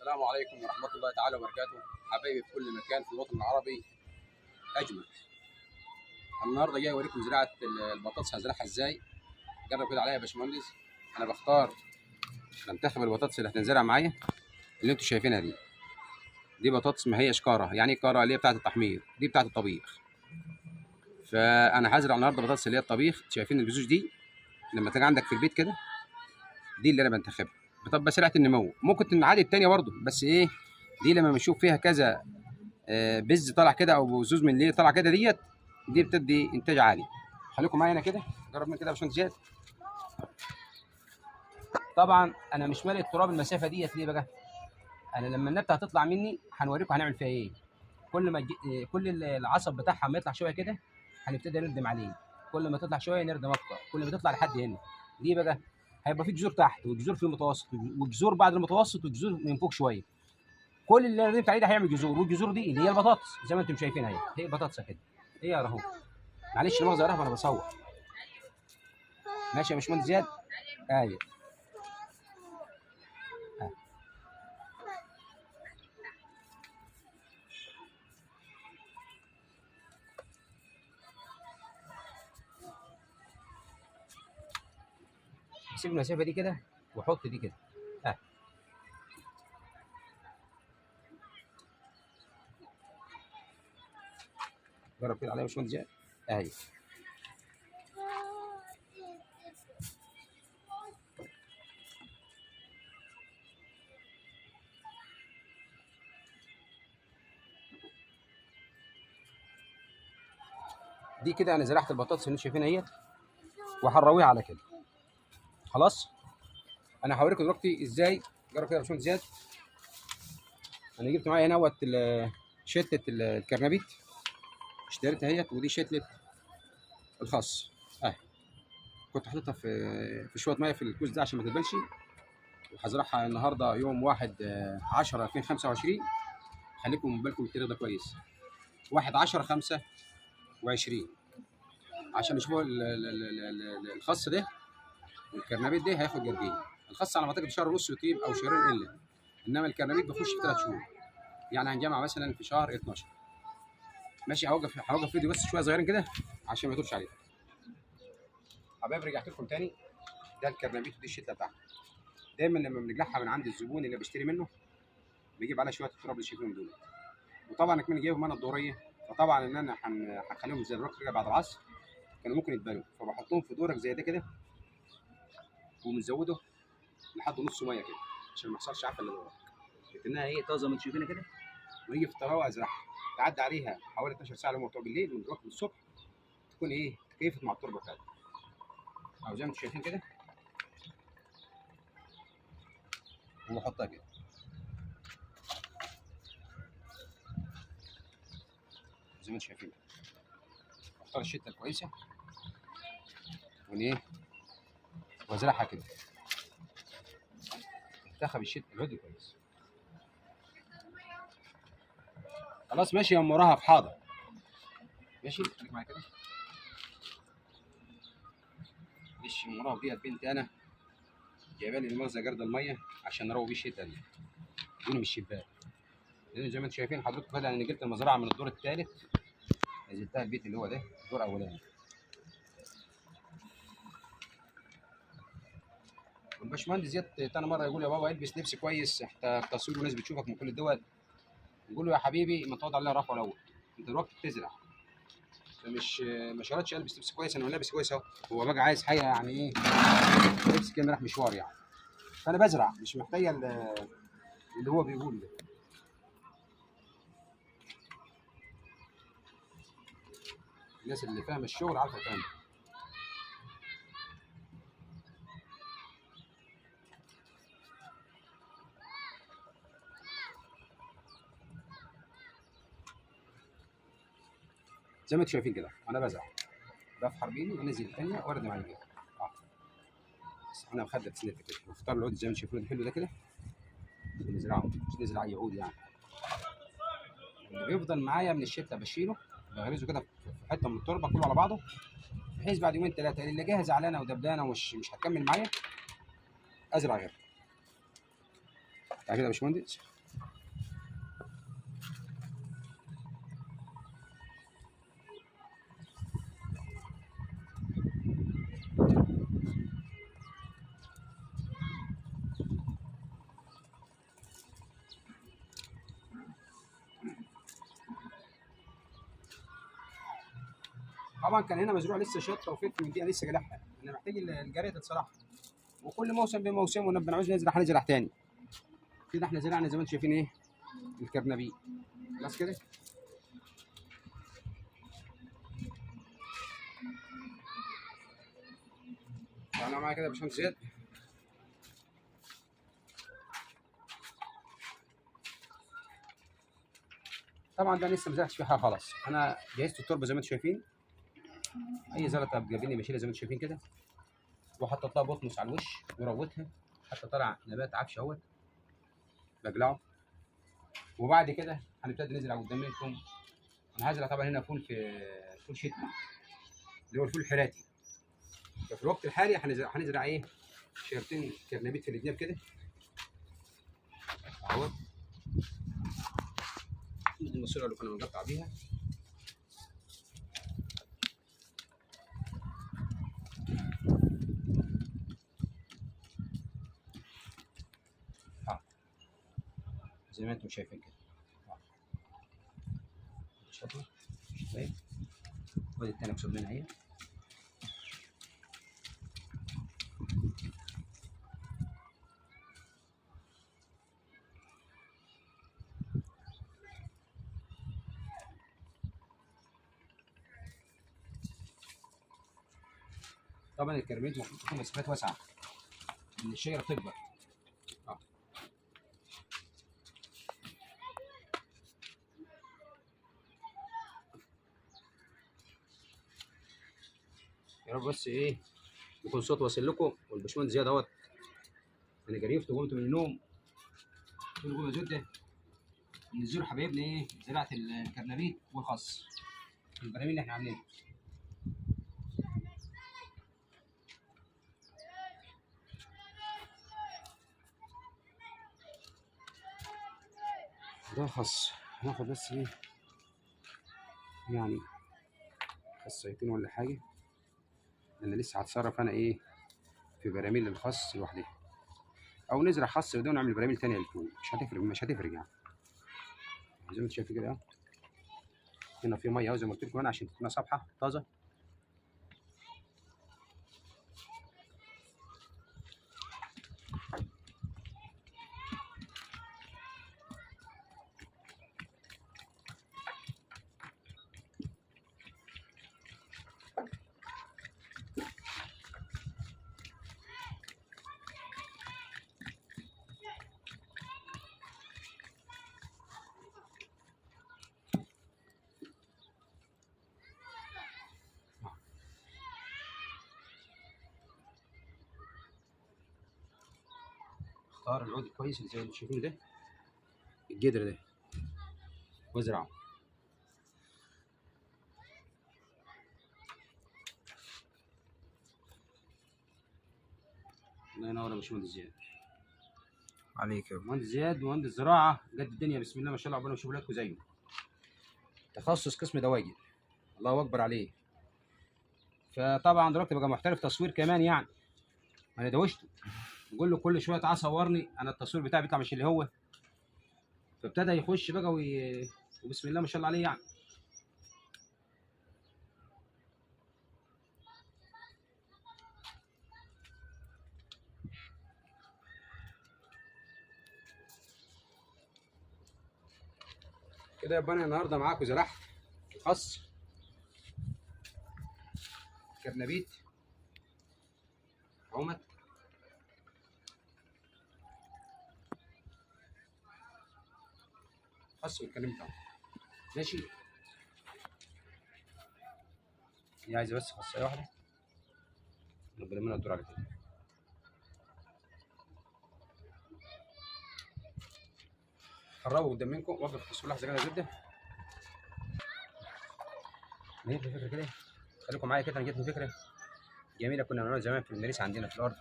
السلام عليكم ورحمة الله تعالى وبركاته. حبايبي في كل مكان في الوطن العربي أجمل. النهارده جاي أوريكم زراعة البطاطس هزرعها إزاي. جرب كده عليا يا باشمهندس. أنا بنتخب البطاطس اللي هتنزرع معايا اللي أنتوا شايفينها دي بطاطس ما هيش كارة. يعني إيه كارة؟ اللي هي بتاعة التحمير، دي بتاعة الطبيخ. فأنا هزرع النهارده بطاطس اللي هي الطبيخ. شايفين الجذوع دي لما تيجي عندك في البيت كده، دي اللي أنا بنتخبها. بتبقى سريعة النمو. ممكن تنعاد التانية برضه، بس إيه، دي لما بنشوف فيها كذا بز طالع كده او بزوز من اللي طالع كده، دي بتدي انتاج عالي. خليكم معايا هنا كده، جرب من كده يا باشمهندس زياد. طبعا انا مش مالي التراب المسافه ليه بقى؟ انا لما النبته هتطلع مني هنوريكم هنعمل فيها ايه. كل العصب بتاعها ما يطلع شويه كده هنبتدي نردم عليه. كل ما تطلع شويه نردم اكتر، كل ما تطلع لحد هنا. ليه بقى؟ هيبقى في جذور تحت وجذور في المتوسط وجذور بعد المتوسط وجذور من فوق شويه. كل اللي انا ردمت عليه ده هيعمل جذور، والجذور دي اللي هي البطاطس زي ما انتم شايفينها اهي. هي بطاطسه كده، هي اهو. معلش المؤاخذه يا رهبه انا بصور. ماشي يا باشمهندس زياد. ايوه. سيب المسافه دي كده وحط دي كده. جرب كده عليا يا باشمهندس زياد. ايوه. دي كده انا زرعت البطاطس اللي انتم شايفينها اهي، وهنرويها على كده. خلاص. انا هوريكم دلوقتي ازاي. جرب كده يا باشمهندس زياد. انا جبت معايا هنا شتله الكرنبيت، اشتريتها اهيت. ودي شتله الخس اهي. كنت حاططها في شويه ميه في الكوز ده عشان ما تتبلش. وهزرعها النهارده يوم 1/10/2025. خليكم بالكم التاريخ ده كويس. 1/10/25 عشان نشوفوا الخس ده والكرنبيت ده هياخد قد ايه. الخس على ما اعتقد شهر ونص يطيب او شهرين الا، انما الكرنبيت بيخش في 3 شهور. يعني هنجمع مثلا في شهر 12. ماشي. هوقف فيديو بس شويه صغيرين كده عشان ما يطولش عليكم. حبايبي رجعت لكم تاني. ده الكرنبيت ودي الشتله بتاعته. دايما لما بنجلعها من عند الزبون اللي بيشتري منه بيجيب عليها شويه التراب اللي شايفينهم دول. وطبعا كمان جايبهم انا الدوريه، فطبعا ان انا هخليهم زي الوقت كده بعد العصر كانوا ممكن يتبلوا، فبحطهم في دورك زي ده كده ومزوده لحد نص ميه كده عشان ما يحصلش عفن للورق. لكنها هي طازه من شايفينها كده. ونيجي في الطراوه ازرعها، تعدي عليها حوالي 12 ساعه لما بتوع بالليل من الوقت الصبح تكون ايه تكيفت مع التربه بتاعتها. او زي ما انتم شايفين كده، وبحطها كده زي ما انتم شايفين. اختار الشتله الكويسه وايه وازرعها كده. انتخب الشتله العضو كويس. خلاص ماشي يا ام رهف. حاضر. ماشي. خليك معايا كده. معلش ام رهف ديت بنتي انا جايبه لي المغزى جرد الميه عشان اروي بيه الشتله دي من الشباك. لان زي ما انتم شايفين حضرتك كده انا نقلت المزرعه من الدور الثالث نزلتها البيت اللي هو ده الدور الاولاني. والباشمهندس زياد تاني مره يقول يا بابا البس لبس كويس حتى التصوير والناس بتشوفك من كل الدول. نقول له يا حبيبي ما تقعد عليها رفع الاول، انت دلوقتي بتزرع. فمش ما شرطش البس لبس كويس. انا لابس كويس اهو. هو بقى عايز حاجه يعني ايه، لبس كده رايح مشوار يعني. فانا بزرع مش محتاجه اللي هو بيقول ده. الناس اللي فاهمه الشغل عارفه الكلام ده. زي ما انتم شايفين كده انا بزرع بفحر بايدي وانزل الثانيه واردم على كده. بس انا مخدر سنتي كده واختار العود زي ما انتم شايفين الحلو ده كده ونزرعه. مش نزرع اي عود يعني. اللي بيفضل معايا من الشتله بشيله بغرزه كده في حته من التربه كله على بعضه، بحيث بعد يومين ثلاثه اللي جاهز زعلانه ودبدانه ومش هتكمل معايا ازرع غيرها. تعالى كده يا باشمهندس. طبعا كان هنا مزروع لسه شطه وفلفل من دي لسه جالحها، انا محتاج الجريده بصراحه، وكل موسم بموسمه ونبقى نعوز نزرع هنزرع تاني. كده احنا زرعنا زي ما انتم شايفين ايه الكرنبيق. خلاص كده. تعالى معايا كده يا باشمهندس زياد. طبعا ده لسه ما زرعتش فيه حاجه خالص، انا جهزت التربه زي ما انتم شايفين. اي زلطه بجابيني بشيلها زي ما انتم شايفين كده، وحطيت لها بطمس على الوش وروتها حتى طلع نبات عفش اهوت بقلعه. وبعد كده هنبتدي نزرع قدام منكم. انا هزرع طبعا هنا فول شتوي اللي هو الفول الحراتي. ففي الوقت الحالي هنزرع ايه؟ شيرتين كرنبيت في الجناب كده اهو. دي الماسوره اللي كنا بنقطع بيها. زي ما انتم شايفين كده. شاطر. طيب. ودي التانية بصوب منها اهي. طبعا الكرنبيت المفروض تكون مسافات واسعه ان الشجره تكبر. يا رب بس ايه يكون صوت واصل لكم. والباشمهندس زياد اهوت انا جريفت وقمت من النوم قلت له قوم يا زود ده نزور حبايبنا ايه زراعه الكرنبيت والخس البراميل اللي احنا عاملينها. ده خس هناخد بس ايه يعني خصيتين ولا حاجه، انا لسه هتصرف انا ايه في براميل للخس لوحدها، او نزرع خس بدون نعمل براميل تانية للفول. مش هتفرق يعني. زي ما انت شايف كده هنا في ميه اهو زي ما قلت لكم انا عشان تكون صبحه طازه. اختار العود الكويس اللي زي ما انتم شايفين ده الجدر ده وازرعه. الله ينور يا باشمهندس زياد. عليك يا مهندس زياد مهندس زراعه قد الدنيا بسم الله ما شاء الله، ربنا يشوف ولادكم زيه. تخصص قسم دواجن الله اكبر عليه. فطبعا دلوقتي بقى محترف تصوير كمان يعني. انا دوشته بقول له كل شويه تعالى صورني، انا التصوير بتاعي بيطلع مش اللي هو. فابتدى يخش بقى وبسم الله ما شاء الله عليه يعني. كده يبقى انا النهارده معاكم زرعت خس كرنبيت عمت خس والكلام بتاعه ماشي. هي عايزه بس خاصيه واحده ربنا منها الدور على كده. قربوا قدام منكم وقف التصوير لحظه كده زبده. جت لي فكره كده خليكم معايا كده. انا جت لي فكره جميله كنا بنعملها زمان في المريس عندنا في الارض.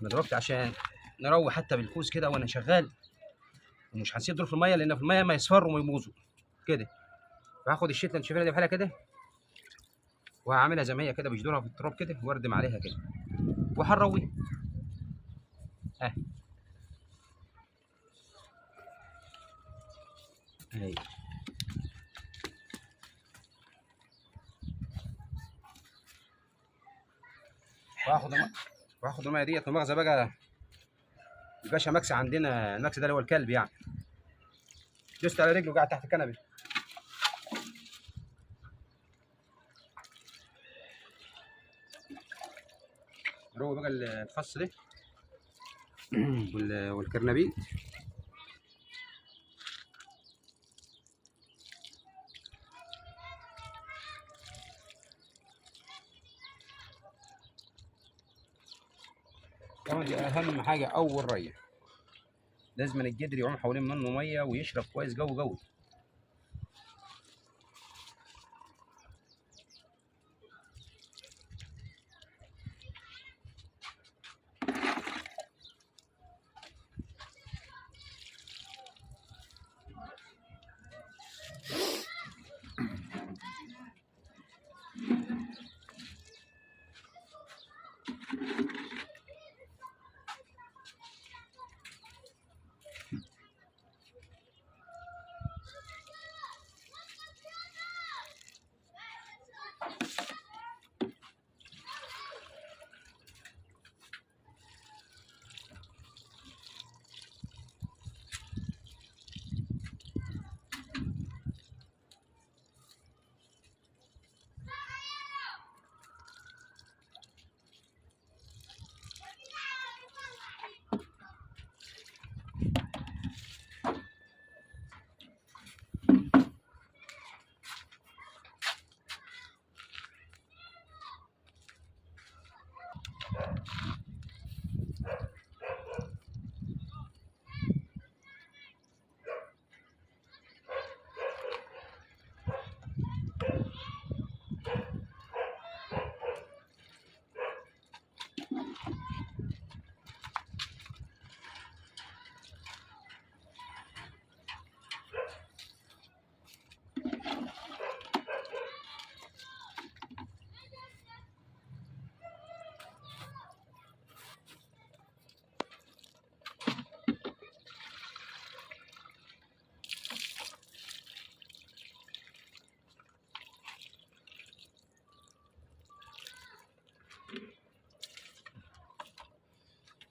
انا دلوقتي عشان نروح حتى بالكوز كده وانا شغال، ومش هنسيب دول في الميه لان في الميه ما يصفروا وما يبوظوا كده. فهاخد الشتله اللي شايفينها دي بحالها كده، وهعملها زي ما هي كده، بجدورها في التراب كده واردم عليها كده وهنرويها اهي. اهي واخد الميه ديت. المغزى بقى الباشا ماكس عندنا، الماكس ده اللي هو الكلب يعني، دوست على رجله قاعد تحت الكنبه. نروي بقى الخس ده والكرنبيط. طبعا دي اهم حاجه، اول ريه لازم الجدر يعوم حوالين منه ميه ويشرب كويس قوي قوي.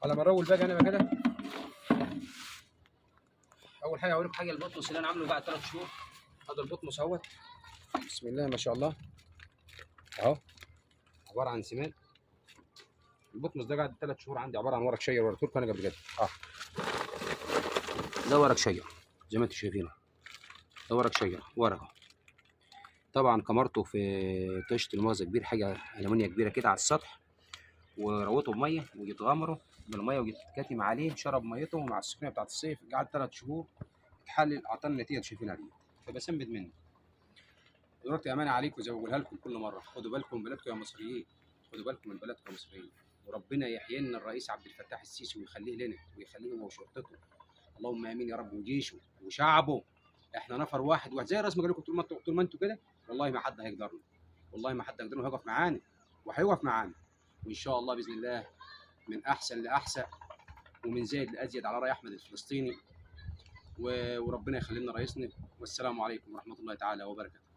على ما نروي بقى انا بقى كده. اول حاجه هوريكم حاجه البطمس اللي انا عامله بعد 3 شهور. هذا البطمس اهوت، بسم الله ما شاء الله اهو، عباره عن سمان. البطمس ده قاعد 3 شهور عندي، عباره عن ورق شجر، وريته لكم انا قبل كده ده ورق شجر زي ما انتم شايفينه، ده ورق شجر ورقه. طبعا كمرته في طشت المغزى كبير، حاجه المونيا كبيره كده على السطح، وروته بميه ويتغمروا بالميه ويتكتم عليه، شرب ميته مع السخونيه بتاعت الصيف، قعد 3 شهور اتحلل، اعطاني النتيجه اللي شايفينها دي، فبسمد منه. دلوقتي امانه عليكم زي ما بقولها لكم كل مره، خدوا بالكم من بلدكم يا مصريين، خدوا بالكم من بلدكم يا مصريين، وربنا يحيي لنا الرئيس عبد الفتاح السيسي ويخليه لنا ويخليه هو وشرطته، اللهم امين يا رب، وجيشه وشعبه. احنا نفر واحد زي الرئيس ما قال لكم، طول ما انتم كده والله ما حد هيقدرنا، والله ما حد هيقدرنا، وهيقف معانا وهيقف معانا، وان شاء الله باذن الله من احسن لاحسن ومن زايد لازيد على راي احمد الفلسطيني، وربنا يخلي لنا رئيسنا. والسلام عليكم ورحمه الله تعالى وبركاته.